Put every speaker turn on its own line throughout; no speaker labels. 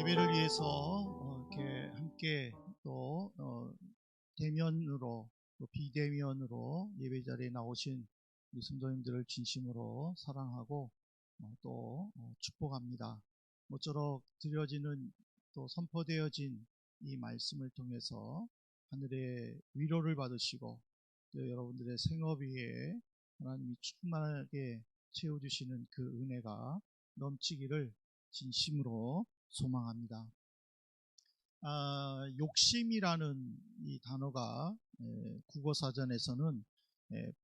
예배를 위해서 이렇게 함께 또 대면으로 또 비대면으로 예배 자리에 나오신 우리 성도님들을 진심으로 사랑하고 또 축복합니다. 모쪼록 드려지는 또 선포되어진 이 말씀을 통해서 하늘의 위로를 받으시고 또 여러분들의 생업 위에 하나님이 충만하게 채워주시는 그 은혜가 넘치기를 진심으로 소망합니다. 욕심이라는 이 단어가 국어사전에서는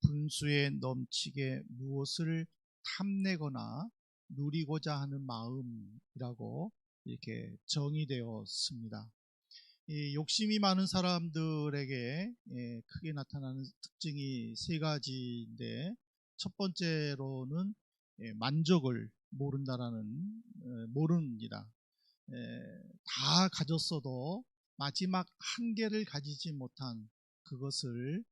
분수에 넘치게 무엇을 탐내거나 누리고자 하는 마음이라고 이렇게 정의되었습니다. 이 욕심이 많은 사람들에게 크게 나타나는 특징이 세 가지인데, 첫 번째로는 만족을 모릅니다. 다 가졌어도 마지막 한 개를 가지지 못한 그것을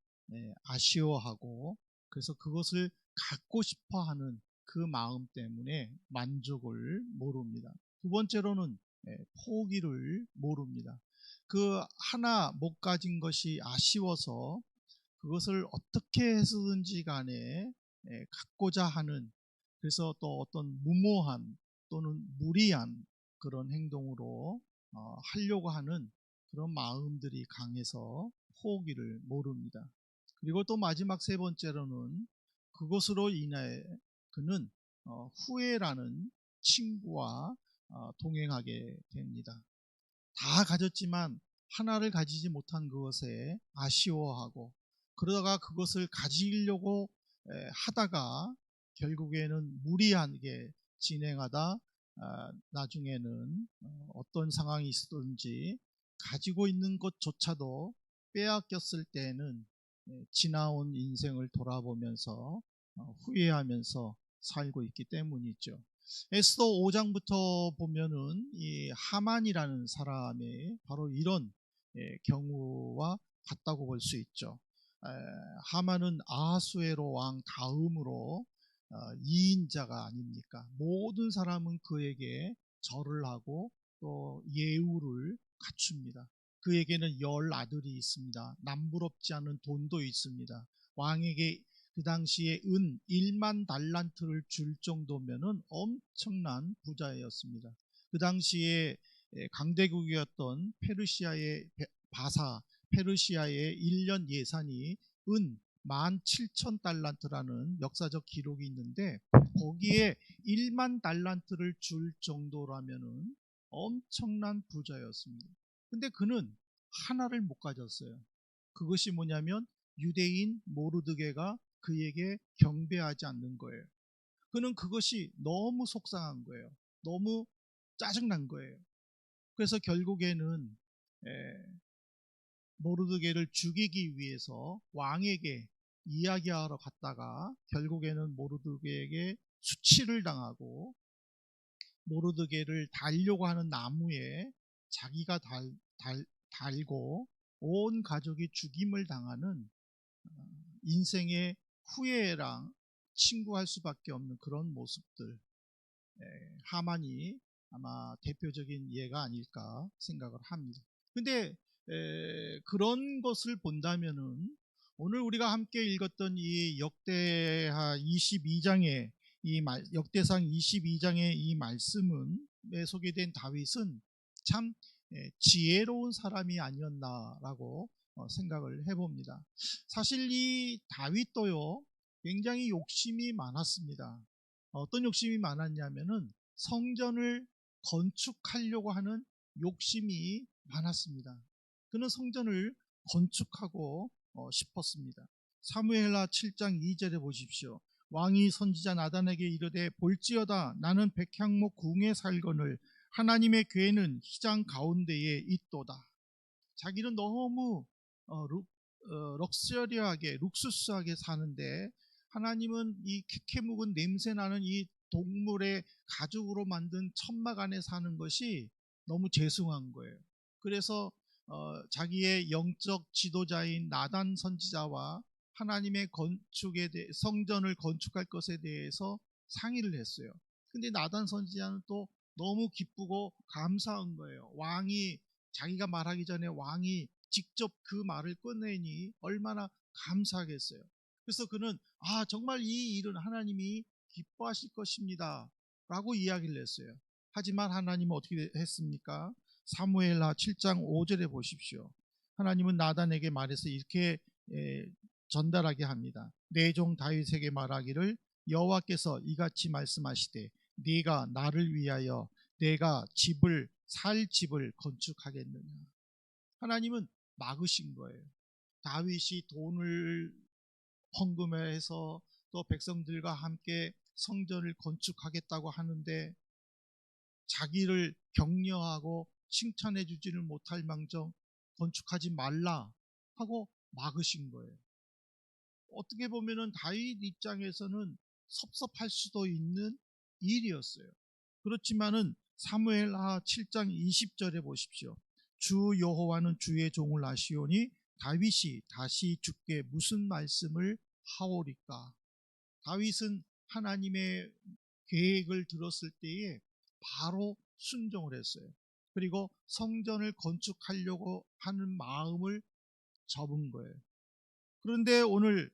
아쉬워하고, 그래서 그것을 갖고 싶어 하는 그 마음 때문에 만족을 모릅니다. 두 번째로는 포기를 모릅니다. 그 하나 못 가진 것이 아쉬워서 그것을 어떻게 해서든지 간에 갖고자 하는, 그래서 또 어떤 무모한 또는 무리한 그런 행동으로 하려고 하는 그런 마음들이 강해서 포기를 모릅니다. 그리고 또 마지막 세 번째로는 그것으로 인해 그는 후회라는 친구와 동행하게 됩니다. 다 가졌지만 하나를 가지지 못한 그것에 아쉬워하고, 그러다가 그것을 가지려고 하다가 결국에는 무리하게 진행하다 나중에는 어떤 상황이 있었든지 가지고 있는 것조차도 빼앗겼을 때에는 지나온 인생을 돌아보면서 후회하면서 살고 있기 때문이죠. 에스더 5장부터 보면은 이 하만이라는 사람의 바로 이런 경우와 같다고 볼 수 있죠. 하만은 아하수에로 왕 다음으로 2인자가 아닙니까? 모든 사람은 그에게 절을 하고 또 예우를 갖춥니다. 그에게는 10 아들이 있습니다. 남부럽지 않은 돈도 있습니다. 왕에게 그 당시에 은 1만 달란트를 줄 정도면은 엄청난 부자였습니다. 그 당시에 강대국이었던 페르시아의 1년 예산이 은 17,000달란트라는 역사적 기록이 있는데, 거기에 1만 달란트를 줄 정도라면은 엄청난 부자였습니다. 근데 그는 하나를 못 가졌어요. 그것이 뭐냐면 유대인 모르드게가 그에게 경배하지 않는 거예요. 그는 그것이 너무 속상한 거예요. 너무 짜증난 거예요. 그래서 결국에는 모르드게를 죽이기 위해서 왕에게 이야기하러 갔다가 결국에는 모르드게에게 수치를 당하고, 모르드게를 달려고 하는 나무에 자기가 달고 온 가족이 죽임을 당하는 인생의 후회랑 친구할 수밖에 없는 그런 모습들, 하만이 아마 대표적인 예가 아닐까 생각을 합니다. 근데 그런 것을 본다면은 오늘 우리가 함께 읽었던 이 역대상 22장의 이 말씀에 소개된 다윗은 참 지혜로운 사람이 아니었나라고 생각을 해봅니다. 사실 이 다윗도요 굉장히 욕심이 많았습니다. 어떤 욕심이 많았냐면은 성전을 건축하려고 하는 욕심이 많았습니다. 그는 성전을 건축하고 싶었습니다. 사무엘하 7장 2절에 보십시오. 왕이 선지자 나단에게 이르되 볼지어다 나는 백향목 궁에 살거늘 하나님의 궤는 휘장 가운데에 있도다. 자기는 너무 럭셔리하게 룩수스하게 사는데 하나님은 이 캐캐 묵은 냄새나는 이 동물의 가죽으로 만든 천막 안에 사는 것이 너무 죄송한 거예요. 그래서 자기의 영적 지도자인 나단 선지자와 하나님의 성전을 건축할 것에 대해서 상의를 했어요. 근데 나단 선지자는 또 너무 기쁘고 감사한 거예요. 왕이 자기가 말하기 전에 왕이 직접 그 말을 꺼내니 얼마나 감사하겠어요. 그래서 그는 정말 이 일은 하나님이 기뻐하실 것입니다 라고 이야기를 했어요. 하지만 하나님은 어떻게 했습니까? 사무엘하 7장 5절에 보십시오. 하나님은 나단에게 말해서 이렇게 전달하게 합니다. 내 종 다윗에게 말하기를 여호와께서 이같이 말씀하시되 네가 나를 위하여 내가 살 집을 건축하겠느냐. 하나님은 막으신 거예요. 다윗이 돈을 헌금해서 또 백성들과 함께 성전을 건축하겠다고 하는데 자기를 격려하고 칭찬해 주지를 못할 망정 건축하지 말라 하고 막으신 거예요. 어떻게 보면은 다윗 입장에서는 섭섭할 수도 있는 일이었어요. 그렇지만은 사무엘하 7장 20절에 보십시오. 주 여호와는 주의 종을 아시오니 다윗이 다시 주께 무슨 말씀을 하오리까. 다윗은 하나님의 계획을 들었을 때에 바로 순종을 했어요. 그리고 성전을 건축하려고 하는 마음을 접은 거예요. 그런데 오늘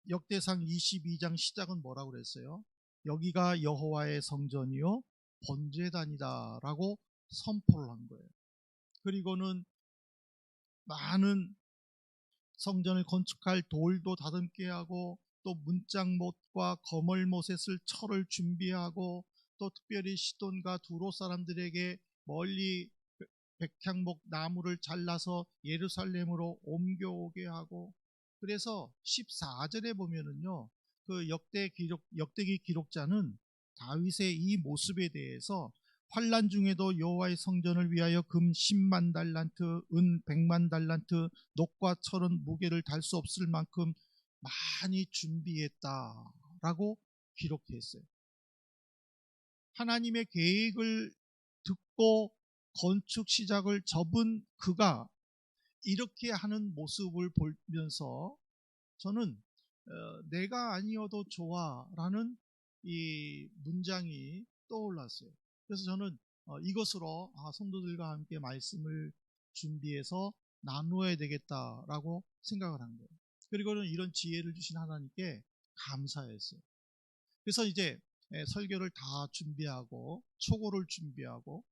역대상 22장 시작은 뭐라고 그랬어요? 여기가 여호와의 성전이요 번제단이다 라고 선포를 한 거예요. 그리고는 많은 성전을 건축할 돌도 다듬게 하고 또 문짝못과 거멀못을 철을 준비하고 또 특별히 시돈과 두로 사람들에게 멀리 백향목 나무를 잘라서 예루살렘으로 옮겨오게 하고, 그래서 14절에 보면은요, 그 역대기 기록자는 다윗의 이 모습에 대해서 환난 중에도 여호와의 성전을 위하여 금 10만 달란트, 은 100만 달란트, 녹과 철은 무게를 달 수 없을 만큼 많이 준비했다라고 기록했어요. 하나님의 계획을 듣고 건축 시작을 접은 그가 이렇게 하는 모습을 보면서 저는 내가 아니어도 좋아라는 이 문장이 떠올랐어요. 그래서 저는 이것으로 성도들과 함께 말씀을 준비해서 나누어야 되겠다라고 생각을 한 거예요. 그리고는 이런 지혜를 주신 하나님께 감사했어요. 그래서 이제 설교를 다 준비하고 초고를 준비하고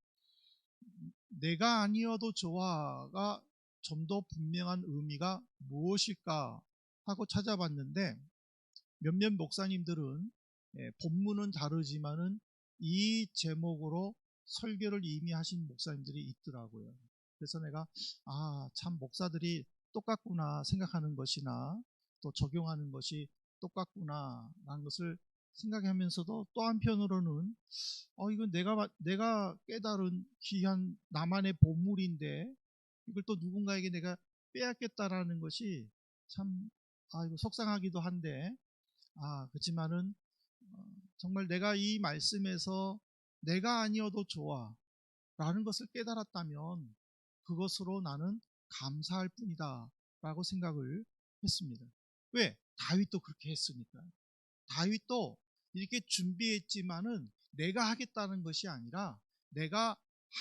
내가 아니어도 좋아가 좀 더 분명한 의미가 무엇일까 하고 찾아봤는데 몇몇 목사님들은 본문은 다르지만은 이 제목으로 설교를 이미 하신 목사님들이 있더라고요. 그래서 내가 참 목사들이 똑같구나 생각하는 것이나 또 적용하는 것이 똑같구나 라는 것을 생각하면서도 또 한편으로는 이건 내가 깨달은 귀한 나만의 보물인데 이걸 또 누군가에게 내가 빼앗겠다라는 것이 참 이거 속상하기도 한데 그렇지만은 정말 내가 이 말씀에서 내가 아니어도 좋아 라는 것을 깨달았다면 그것으로 나는 감사할 뿐이다 라고 생각을 했습니다. 왜? 다윗도 그렇게 했으니까. 다윗도 이렇게 준비했지만은 내가 하겠다는 것이 아니라 내가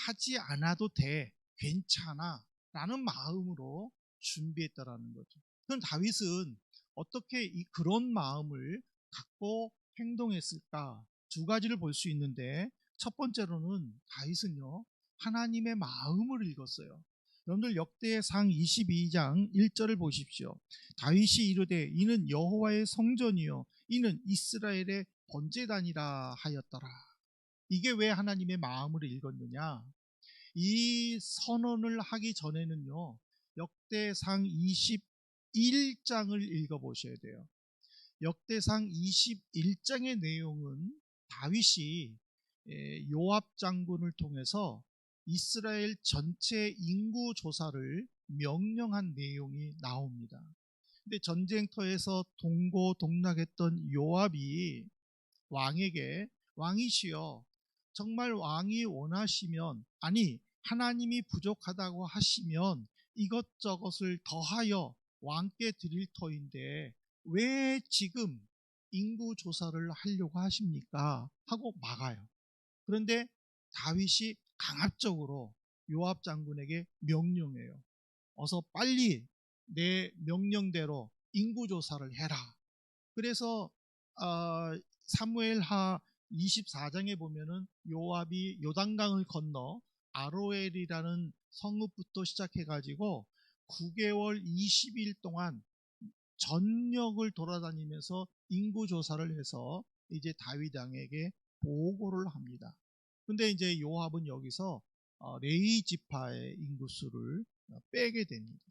하지 않아도 돼, 괜찮아 라는 마음으로 준비했다라는 거죠. 그럼 다윗은 어떻게 그런 마음을 갖고 행동했을까? 두 가지를 볼 수 있는데 첫 번째로는 다윗은요 하나님의 마음을 읽었어요. 여러분들 역대상 22장 1절을 보십시오. 다윗이 이르되 이는 여호와의 성전이요 이는 이스라엘의 번제단이라 하였더라. 이게 왜 하나님의 마음을 읽었느냐? 이 선언을 하기 전에는요 역대상 21장을 읽어보셔야 돼요. 역대상 21장의 내용은 다윗이 요압 장군을 통해서 이스라엘 전체 인구 조사를 명령한 내용이 나옵니다. 근데 전쟁터에서 동고동락했던 요압이 왕에게 왕이시여 정말 왕이 원하시면 하나님이 부족하다고 하시면 이것저것을 더하여 왕께 드릴 터인데 왜 지금 인구 조사를 하려고 하십니까? 하고 막아요. 그런데 다윗이 강압적으로 요압 장군에게 명령해요. 어서 빨리 내 명령대로 인구조사를 해라. 그래서 사무엘하 24장에 보면은 요압이 요단강을 건너 아로엘이라는 성읍부터 시작해가지고 9개월 20일 동안 전역을 돌아다니면서 인구조사를 해서 이제 다윗 왕에게 보고를 합니다. 근데 이제 요압은 여기서 레위 지파의 인구수를 빼게 됩니다.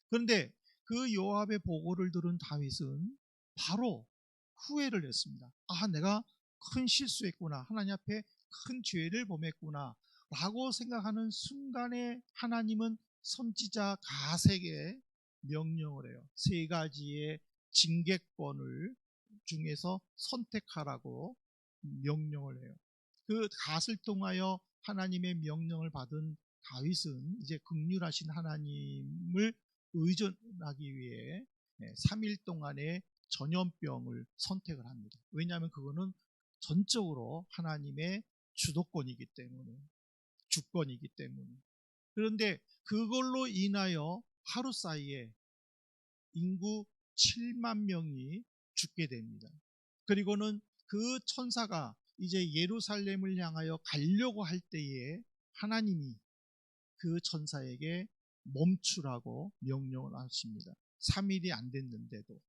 그런데 그 요압의 보고를 들은 다윗은 바로 후회를 했습니다. 내가 큰 실수했구나. 하나님 앞에 큰 죄를 범했구나. 라고 생각하는 순간에 하나님은 선지자 가세에게 명령을 해요. 3가지의 징계권을 중에서 선택하라고 명령을 해요. 그 갓을 통하여 하나님의 명령을 받은 다윗은 이제 긍휼하신 하나님을 의존하기 위해 3일 동안의 전염병을 선택을 합니다. 왜냐하면 그거는 전적으로 하나님의 주도권이기 때문에, 주권이기 때문에. 그런데 그걸로 인하여 하루 사이에 인구 7만 명이 죽게 됩니다. 그리고는 그 천사가 이제 예루살렘을 향하여 가려고 할 때에 하나님이 그 천사에게 멈추라고 명령을 하십니다. 3일이 안 됐는데도.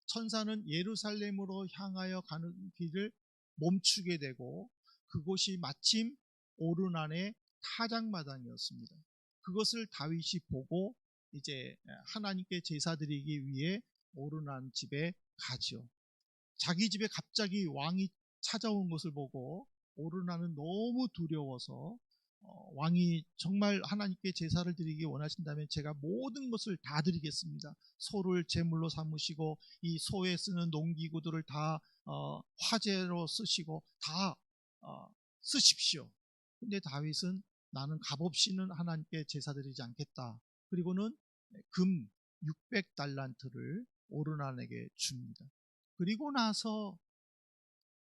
천사는 예루살렘으로 향하여 가는 길을 멈추게 되고 그곳이 마침 오르난의 타작마당이었습니다. 그것을 다윗이 보고 이제 하나님께 제사드리기 위해 오르난 집에 가죠. 자기 집에 갑자기 왕이 찾아온 것을 보고 오르난은 너무 두려워서 왕이 정말 하나님께 제사를 드리기 원하신다면 제가 모든 것을 다 드리겠습니다. 소를 제물로 삼으시고 이 소에 쓰는 농기구들을 다 화제로 쓰시고 다 쓰십시오. 근데 다윗은 나는 값없이는 하나님께 제사 드리지 않겠다. 그리고는 금 600달란트를 오르난에게 줍니다. 그리고 나서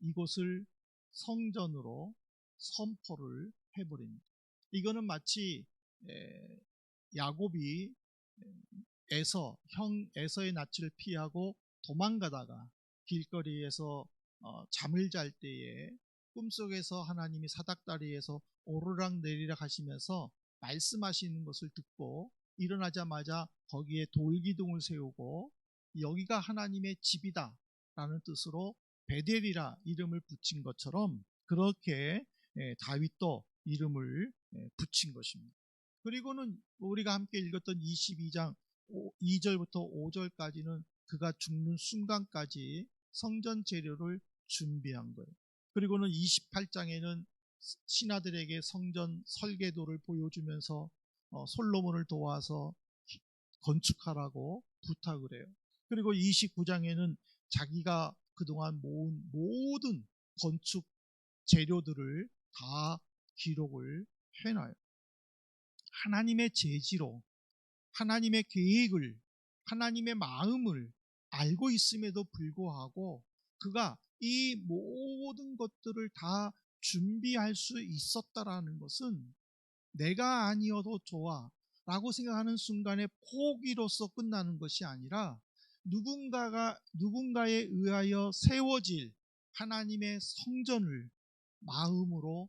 이곳을 성전으로 선포를 해버립니다. 이거는 마치 야곱이 형 에서의 낯을 피하고 도망가다가 길거리에서 잠을 잘 때에 꿈속에서 하나님이 사닥다리에서 오르락 내리락 하시면서 말씀하시는 것을 듣고 일어나자마자 거기에 돌기둥을 세우고 여기가 하나님의 집이다 라는 뜻으로 베델이라 이름을 붙인 것처럼 그렇게 다윗도 이름을 붙인 것입니다. 그리고는 우리가 함께 읽었던 22장 2절부터 5절까지는 그가 죽는 순간까지 성전 재료를 준비한 거예요. 그리고는 28장에는 신하들에게 성전 설계도를 보여주면서 솔로몬을 도와서 건축하라고 부탁을 해요. 그리고 29장에는 자기가 그동안 모은 모든 건축 재료들을 다 기록을 해놔요. 하나님의 재지로 하나님의 계획을 하나님의 마음을 알고 있음에도 불구하고 그가 이 모든 것들을 다 준비할 수 있었다라는 것은 내가 아니어도 좋아 라고 생각하는 순간에 포기로서 끝나는 것이 아니라 누군가에 의하여 세워질 하나님의 성전을 마음으로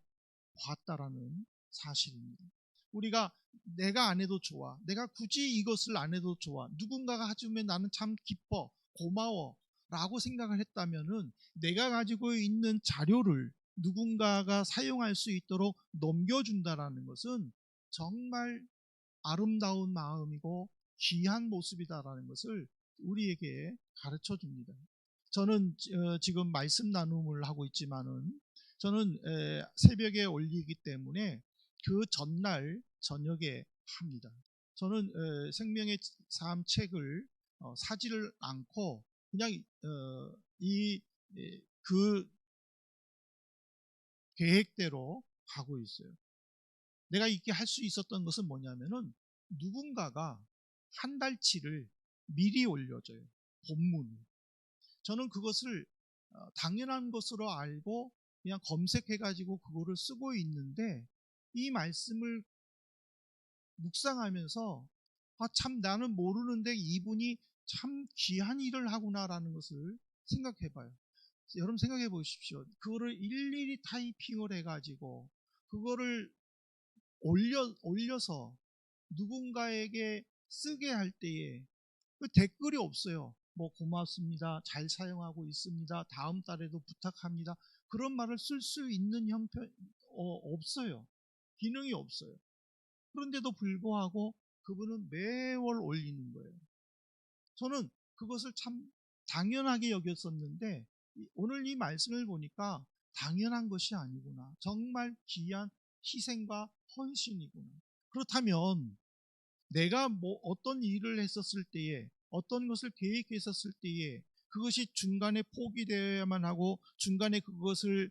봤다라는 사실입니다. 우리가 내가 안 해도 좋아, 내가 굳이 이것을 안 해도 좋아, 누군가가 해주면 나는 참 기뻐, 고마워 라고 생각을 했다면은 내가 가지고 있는 자료를 누군가가 사용할 수 있도록 넘겨준다라는 것은 정말 아름다운 마음이고 귀한 모습이다라는 것을 우리에게 가르쳐 줍니다. 저는 지금 말씀 나눔을 하고 있지만은 저는 새벽에 올리기 때문에 그 전날 저녁에 합니다. 저는 생명의 삶 책을 사지를 않고 그냥 그 계획대로 가고 있어요. 내가 이렇게 할 수 있었던 것은 뭐냐면은 누군가가 한 달치를 미리 올려줘요. 본문을. 저는 그것을 당연한 것으로 알고 그냥 검색해가지고 그거를 쓰고 있는데 이 말씀을 묵상하면서 참 나는 모르는데 이분이 참 귀한 일을 하구나라는 것을 생각해 봐요. 여러분 생각해 보십시오. 그거를 일일이 타이핑을 해가지고 그거를 올려서 누군가에게 쓰게 할 때에 그 댓글이 없어요. 뭐 고맙습니다. 잘 사용하고 있습니다. 다음 달에도 부탁합니다. 그런 말을 쓸 수 있는 형편 없어요. 기능이 없어요. 그런데도 불구하고 그분은 매월 올리는 거예요. 저는 그것을 참 당연하게 여겼었는데 오늘 이 말씀을 보니까 당연한 것이 아니구나. 정말 귀한 희생과 헌신이구나. 그렇다면 내가 뭐 어떤 일을 했었을 때에 어떤 것을 계획했었을 때에 그것이 중간에 포기되어야만 하고 중간에 그것을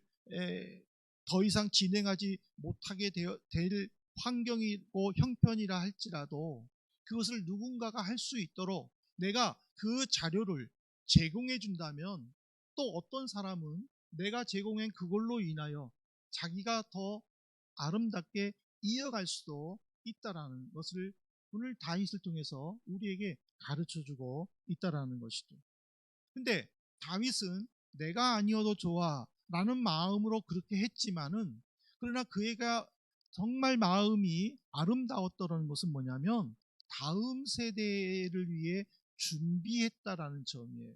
더 이상 진행하지 못하게 될 환경이고 형편이라 할지라도 그것을 누군가가 할 수 있도록 내가 그 자료를 제공해 준다면 또 어떤 사람은 내가 제공한 그걸로 인하여 자기가 더 아름답게 이어갈 수도 있다라는 것을 오늘 다윗을 통해서 우리에게 가르쳐 주고 있다라는 것이죠. 근데 다윗은 내가 아니어도 좋아 라는 마음으로 그렇게 했지만은 그러나 그애가 정말 마음이 아름다웠다는 것은 뭐냐면 다음 세대를 위해 준비했다라는 점이에요.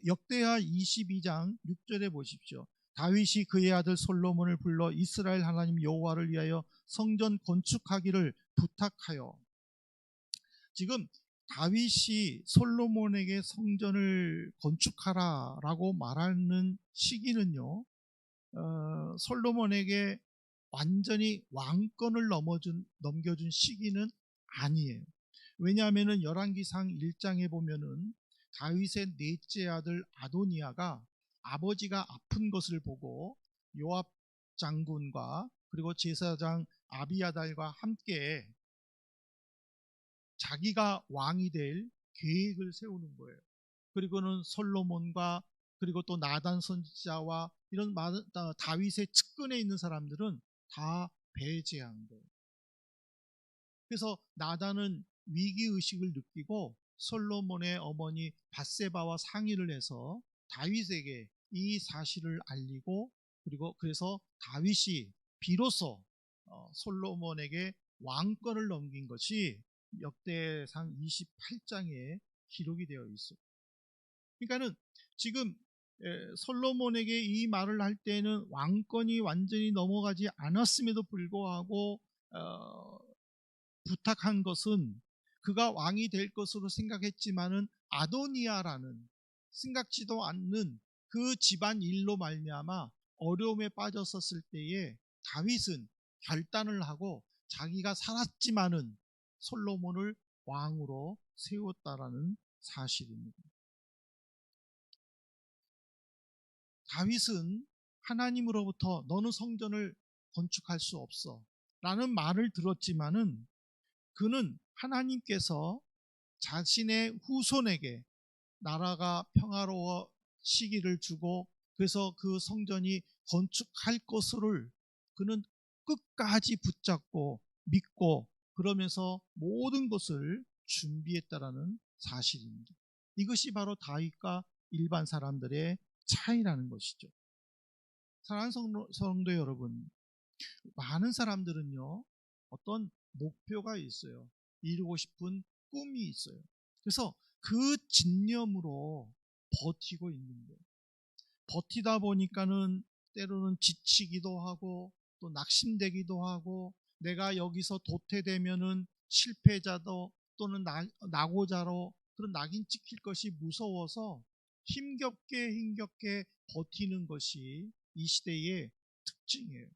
역대하 22장 6절에 보십시오. 다윗이 그의 아들 솔로몬을 불러 이스라엘 하나님 여호와를 위하여 성전 건축하기를 부탁하여. 지금 다윗이 솔로몬에게 성전을 건축하라라고 말하는 시기는요, 솔로몬에게 완전히 왕권을 넘겨준 시기는 아니에요. 왜냐하면 열왕기상 1장에 보면은 다윗의 넷째 아들 아도니아가 아버지가 아픈 것을 보고 요압 장군과 그리고 제사장 아비아달과 함께 자기가 왕이 될 계획을 세우는 거예요. 그리고는 솔로몬과 그리고 또 나단 선지자와 이런 다윗의 측근에 있는 사람들은 다 배제한 거예요. 그래서 나단은 위기의식을 느끼고 솔로몬의 어머니 밧세바와 상의를 해서 다윗에게 이 사실을 알리고 그리고 그래서 다윗이 비로소 솔로몬에게 왕권을 넘긴 것이 역대상 28장에 기록이 되어 있어요. 그러니까는 지금 솔로몬에게 이 말을 할 때는 왕권이 완전히 넘어가지 않았음에도 불구하고 부탁한 것은 그가 왕이 될 것으로 생각했지만은 아도니아라는 생각지도 않는 그 집안 일로 말미암아 어려움에 빠졌었을 때에 다윗은 결단을 하고 자기가 살았지만은 솔로몬을 왕으로 세웠다라는 사실입니다. 다윗은 하나님으로부터 너는 성전을 건축할 수 없어 라는 말을 들었지만은 그는 하나님께서 자신의 후손에게 나라가 평화로워지기를 주고 그래서 그 성전이 건축할 것을 그는 끝까지 붙잡고 믿고 그러면서 모든 것을 준비했다라는 사실입니다. 이것이 바로 다윗과 일반 사람들의 차이라는 것이죠. 사랑하는 성도 여러분, 많은 사람들은요 어떤 목표가 있어요. 이루고 싶은 꿈이 있어요. 그래서 그 진념으로 버티고 있는 거예요. 버티다 보니까는 때로는 지치기도 하고 또 낙심되기도 하고 내가 여기서 도태되면은 실패자도 또는 낙오자로 그런 낙인 찍힐 것이 무서워서 힘겹게 버티는 것이 이 시대의 특징이에요.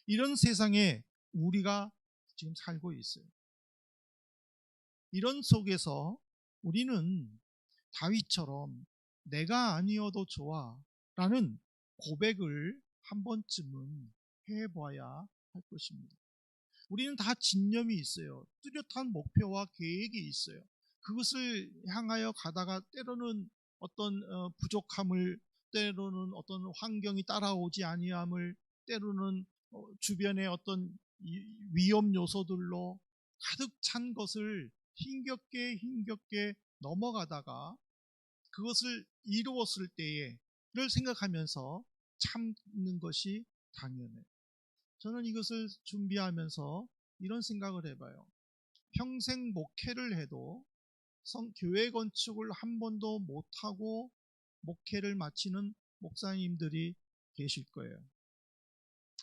이런 세상에 우리가 지금 살고 있어요. 이런 속에서 우리는 다윗처럼 내가 아니어도 좋아 라는 고백을 한 번쯤은 해봐야 할 것입니다. 우리는 다 진념이 있어요. 뚜렷한 목표와 계획이 있어요. 그것을 향하여 가다가 때로는 어떤 부족함을 때로는 어떤 환경이 따라오지 아니함을, 때로는 주변의 어떤 위험 요소들로 가득 찬 것을 힘겹게 넘어가다가 그것을 이루었을 때를 생각하면서 참는 것이 당연해요. 저는 이것을 준비하면서 이런 생각을 해봐요. 평생 목회를 해도 교회 건축을 한 번도 못하고 목회를 마치는 목사님들이 계실 거예요.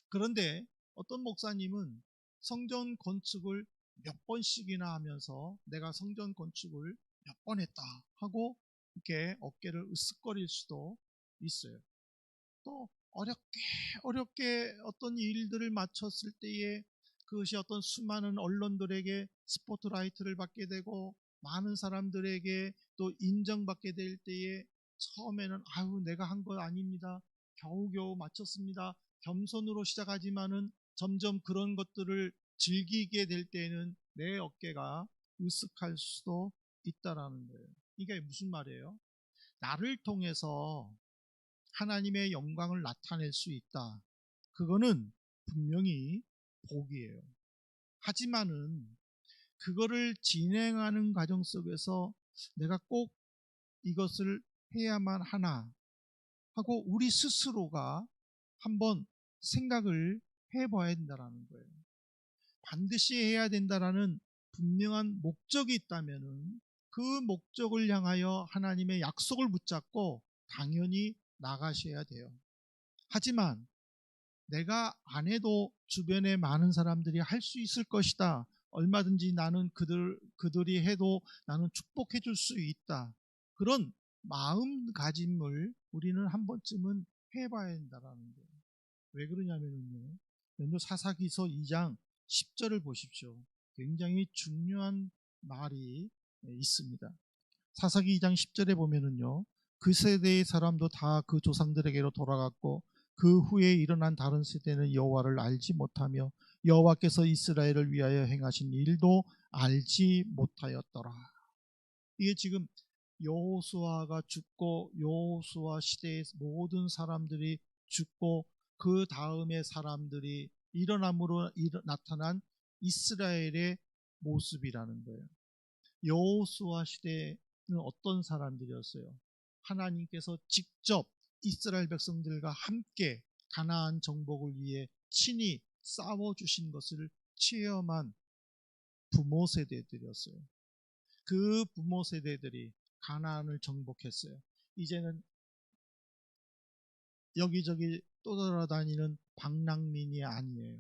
그런데 어떤 목사님은 성전 건축을 몇 번씩이나 하면서 내가 성전 건축을 몇 번 했다 하고 이렇게 어깨를 으쓱거릴 수도 있어요. 또 어렵게 어떤 일들을 마쳤을 때에 그것이 어떤 수많은 언론들에게 스포트라이트를 받게 되고 많은 사람들에게 또 인정받게 될 때에 처음에는 아유 내가 한 거 아닙니다. 겨우겨우 마쳤습니다. 겸손으로 시작하지만은 점점 그런 것들을 즐기게 될 때에는 내 어깨가 으쓱할 수도 있다라는 거예요. 이게 무슨 말이에요? 나를 통해서 하나님의 영광을 나타낼 수 있다. 그거는 분명히 복이에요. 하지만은 그거를 진행하는 과정 속에서 내가 꼭 이것을 해야만 하나 하고 우리 스스로가 한번 생각을 해봐야 된다는 거예요. 반드시 해야 된다라는 분명한 목적이 있다면은 그 목적을 향하여 하나님의 약속을 붙잡고 당연히 나가셔야 돼요. 하지만 내가 안 해도 주변에 많은 사람들이 할 수 있을 것이다. 얼마든지 나는 그들이 해도 나는 축복해 줄 수 있다. 그런 마음가짐을 우리는 한 번쯤은 해봐야 된다라는 거예요. 왜 그러냐면요. 먼저 사사기서 2장 10절을 보십시오. 굉장히 중요한 말이 있습니다. 사사기 2장 10절에 보면은요. 그 세대의 사람도 다 그 조상들에게로 돌아갔고 그 후에 일어난 다른 세대는 여호와를 알지 못하며 여호와께서 이스라엘을 위하여 행하신 일도 알지 못하였더라. 이게 지금 여호수아가 죽고 여호수아 시대의 모든 사람들이 죽고 그 다음에 사람들이 일어남으로 나타난 이스라엘의 모습이라는 거예요. 여호수아 시대에는 어떤 사람들이었어요? 하나님께서 직접 이스라엘 백성들과 함께 가나안 정복을 위해 친히 싸워주신 것을 체험한 부모 세대들이었어요. 그 부모 세대들이 가나안을 정복했어요. 이제는 여기저기 떠돌아다니는 방랑민이 아니에요.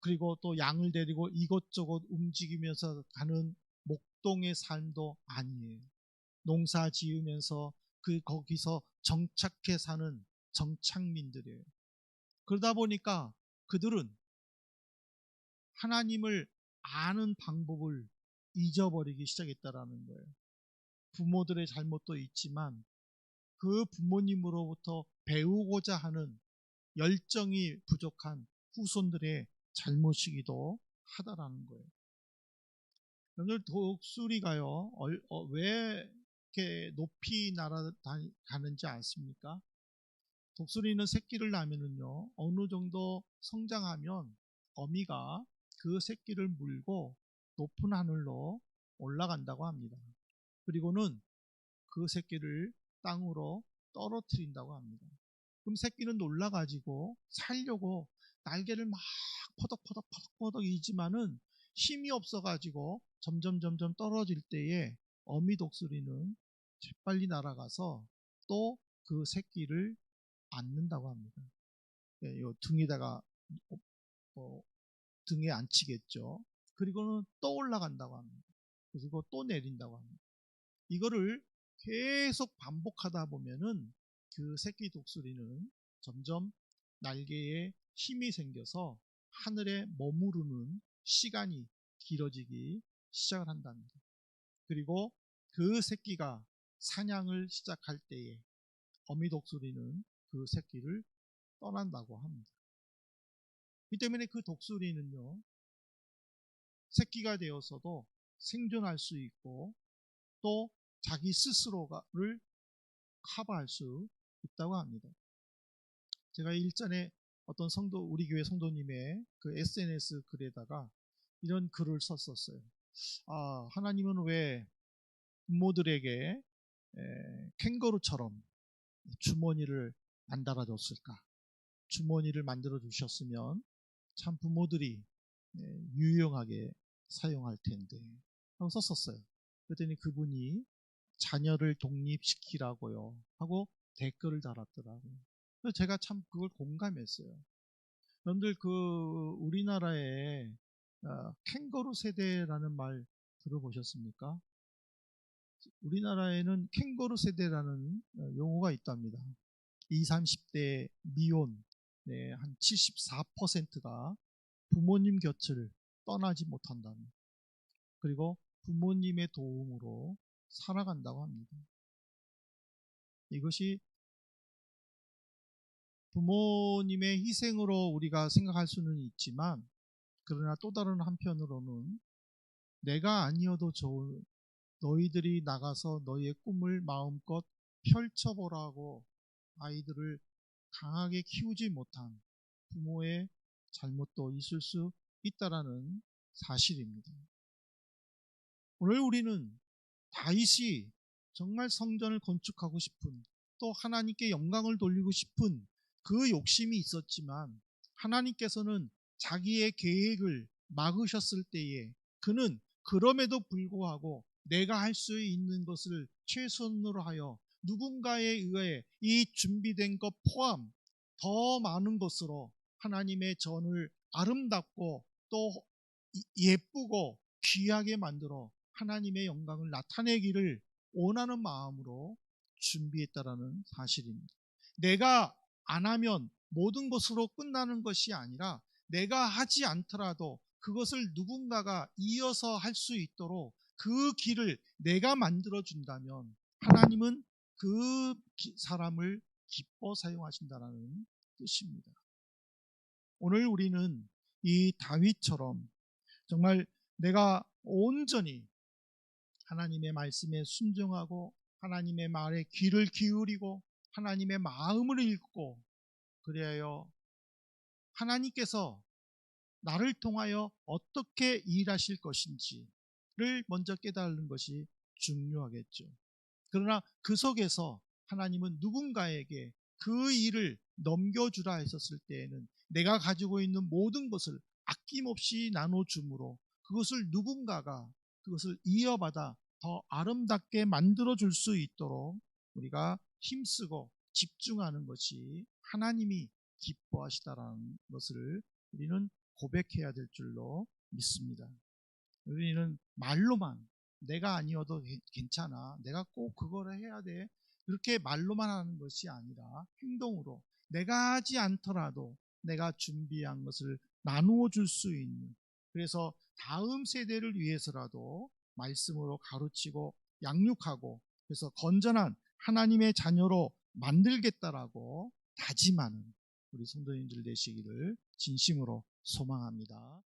그리고 또 양을 데리고 이것저것 움직이면서 가는 목동의 삶도 아니에요. 농사 지으면서 거기서 정착해 사는 정착민들이에요. 그러다 보니까 그들은 하나님을 아는 방법을 잊어버리기 시작했다라는 거예요. 부모들의 잘못도 있지만 그 부모님으로부터 배우고자 하는 열정이 부족한 후손들의 잘못이기도 하다라는 거예요. 여러분들 독수리가요 왜 이렇게 높이 날아가는지 아십니까? 독수리는 새끼를 낳으면은요 어느 정도 성장하면 어미가 그 새끼를 물고 높은 하늘로 올라간다고 합니다. 그리고는 그 새끼를 땅으로 떨어뜨린다고 합니다. 그럼 새끼는 놀라가지고 살려고 날개를 막 퍼덕퍼덕 이지만은 힘이 없어가지고 점점 떨어질 때에 어미 독수리는 재빨리 날아가서 또 그 새끼를 안는다고 합니다. 네, 요 등에다가 등에 앉히겠죠. 그리고는 또 올라간다고 합니다. 그리고 또 내린다고 합니다. 이거를 계속 반복하다 보면은 그 새끼 독수리는 점점 날개에 힘이 생겨서 하늘에 머무르는 시간이 길어지기 시작을 한답니다. 그리고 그 새끼가 사냥을 시작할 때에 어미 독수리는 그 새끼를 떠난다고 합니다. 이 때문에 그 독수리는요, 새끼가 되어서도 생존할 수 있고 또 자기 스스로를 커버할 수 있다고 합니다. 제가 일전에 어떤 우리 교회 성도님의 그 SNS 글에다가 이런 글을 썼었어요. 하나님은 왜 부모들에게 캥거루처럼 주머니를 안 달아줬을까? 주머니를 만들어 주셨으면 참 부모들이 유용하게 사용할 텐데 하고 썼었어요. 그랬더니 그분이 자녀를 독립시키라고요 하고 댓글을 달았더라고요. 그래서 제가 참 그걸 공감했어요. 여러분들 우리나라에 캥거루 세대라는 말 들어보셨습니까? 우리나라에는 캥거루 세대라는 용어가 있답니다. 20, 30대 미혼 한 74%가 부모님 곁을 떠나지 못한다는, 그리고 부모님의 도움으로 살아간다고 합니다. 이것이 부모님의 희생으로 우리가 생각할 수는 있지만, 그러나 또 다른 한편으로는 내가 아니어도 좋은 너희들이 나가서 너희의 꿈을 마음껏 펼쳐보라고 아이들을 강하게 키우지 못한 부모의 잘못도 있을 수 있다라는 사실입니다. 오늘 우리는 다윗이 정말 성전을 건축하고 싶은, 또 하나님께 영광을 돌리고 싶은 그 욕심이 있었지만, 하나님께서는 자기의 계획을 막으셨을 때에 그는 그럼에도 불구하고 내가 할 수 있는 것을 최선으로 하여 누군가에 의해 이 준비된 것 포함 더 많은 것으로 하나님의 전을 아름답고 또 예쁘고 귀하게 만들어 하나님의 영광을 나타내기를 원하는 마음으로 준비했다라는 사실입니다. 내가 안 하면 모든 것으로 끝나는 것이 아니라, 내가 하지 않더라도 그것을 누군가가 이어서 할 수 있도록 그 길을 내가 만들어 준다면 하나님은 그 사람을 기뻐 사용하신다는 뜻입니다. 오늘 우리는 이 다윗처럼 정말 내가 온전히 하나님의 말씀에 순종하고 하나님의 말에 귀를 기울이고 하나님의 마음을 읽고, 그리하여 하나님께서 나를 통하여 어떻게 일하실 것인지를 먼저 깨달는 것이 중요하겠죠. 그러나 그 속에서 하나님은 누군가에게 그 일을 넘겨주라 했었을 때에는 내가 가지고 있는 모든 것을 아낌없이 나눠줌으로 그것을 누군가가 그것을 이어받아 더 아름답게 만들어줄 수 있도록 우리가 힘쓰고 집중하는 것이 하나님이 기뻐하시다라는 것을 우리는 고백해야 될 줄로 믿습니다. 우리는 말로만 내가 아니어도 괜찮아, 내가 꼭 그거를 해야 돼, 그렇게 말로만 하는 것이 아니라 행동으로 내가 하지 않더라도 내가 준비한 것을 나누어 줄 수 있는, 그래서 다음 세대를 위해서라도 말씀으로 가르치고 양육하고, 그래서 건전한 하나님의 자녀로 만들겠다라고 다짐하는 우리 성도님들 되시기를 진심으로 소망합니다.